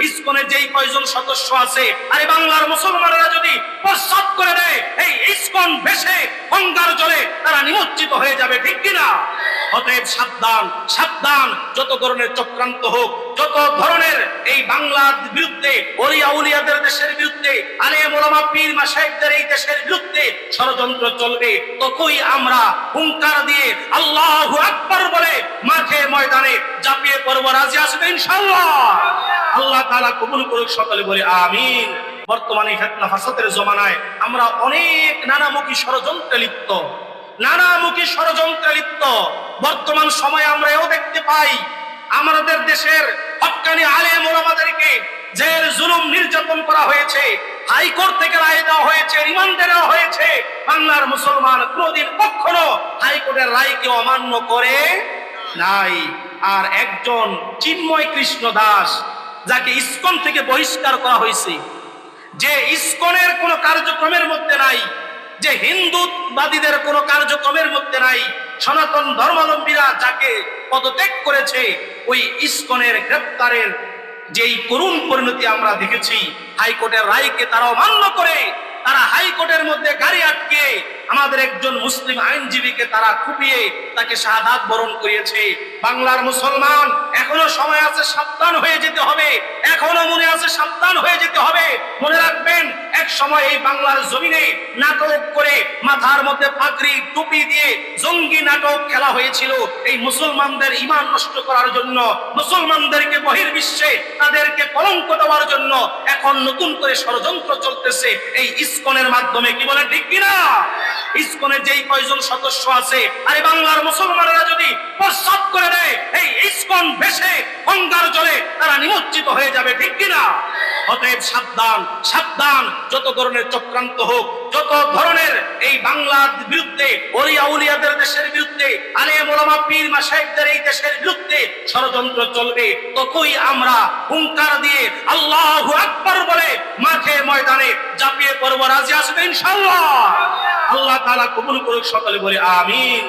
ইসকনের যেই কয়জন সদস্য আছে, আরে বাংলার মুসলমানেরা যদি প্রস্তাব করে দেয়, এই ইসকন ভেসে গঙ্গার জলে তারা নিমজ্জিত হয়ে যাবে, ঠিক কিনা? অতএব সাবধান, সাবধান। যত ধরনের চক্রান্ত হোক, যত ধরনের এই বাংলার বিরুদ্ধে, ওলিয়া উলিয়াদের দেশের বিরুদ্ধে, আলেম ওলামা পীর মাশায়েখদের এই দেশের বিরুদ্ধে ষড়যন্ত্র চলবে, ততই আমরা হুঙ্কার দিয়ে আল্লাহু আকবার বলে মাঠে ময়দানে ঝাঁপিয়ে পড়ব। রাজি আসবে ইনশাআল্লাহ? আল্লাহ তাআলা কবুল করুক, সকলে বলে আমিন। বর্তমানে ফিতনা ফাসাদের জমানায় আমরা অনেক নানামুখী ষড়যন্ত্রে লিপ্ত, নানামুখী ষড়যন্ত্রে লিপ্ত। বর্তমান সময়ে আমরা এও দেখতে পাই, আমাদের দেশের হক্কানি আলেম ওলামাদেরকে জেল জুলুম নির্যাতন করা হয়েছে, হাইকোর্ট থেকে রায় দেওয়া হয়েছে, রিমান্ডে নেওয়া হয়েছে। বাংলার মুসলমান কোনদিন কখনো হাইকোর্টের রায়কে অমান্য করে নাই। আর একজন চিন্ময় কৃষ্ণ দাস, যাকে ইসকন থেকে বহিষ্কার করা হয়েছে, যে ইসকনের কোন কার্যক্রমের মধ্যে নাই, যে হিন্দুবাদীদের কোন কার্যক্রমের মধ্যে নাই, সনাতন ধর্মাবলম্বীরা যাকে পদত্যাগ করেছে, ওই ইসকনের গ্রেপ্তারের যেই করুণ পরিণতি আমরা দেখেছি, হাইকোর্টের রায়কে তারা অমান্য করে তারা হাইকোর্টের মধ্যে গাড়ি আটকে আমাদের একজন মুসলিম আইনজীবীকে তারা কুপিয়ে তাকে শাহাদাত বরণ করিয়েছে। বাংলার মুসলমান, এখনো সময় আছে, সাবধান হয়ে যেতে হবে, এখনো মনে আছে, সাবধান হয়ে যেতে হবে। মনে রাখবেন, এক সময় এই বাংলার জমিনে নাটক করে মাথার মধ্যে পাগড়ি টুপি দিয়ে জঙ্গি নাটক খেলা হয়েছিল এই মুসলমানদের ঈমান নষ্ট করার জন্য, মুসলমানদেরকে বহির্বিশ্বে তাদেরকে কলঙ্ক দেওয়ার জন্য। এখন নতুন করে ষড়যন্ত্র চলতেছে এই ইসকনের মাধ্যমে, কি বলে ঠিক কিনা? ইসকনের যেই কয়জন সদস্য আছে, আরে বাংলার মুসলমানেরা যদি প্রস্তাব করে দেয়, এই ইসকন ভেসে গঙ্গার জলে তারা নিমজ্জিত হয়ে যাবে, ঠিক কিনা? অতএব সাবধান, সাবধান। যত ধরনের চক্রান্ত হোক, যত ধরনের এই বাংলার বিরুদ্ধে, ওলিয়া উলিয়াদের দেশের বিরুদ্ধে, আলেম ওলামা পীর মাশায়েখদের এই দেশের বিরুদ্ধে ষড়যন্ত্র চলবে, ততই আমরা হুঙ্কার দিয়ে আল্লাহু আকবার বলে মাঠে ময়দানে ঝাঁপিয়ে পড়ব। রাজি আসবে ইনশাআল্লাহ? আল্লাহ তাআলা কবুল করুক, সকলে বলে আমিন।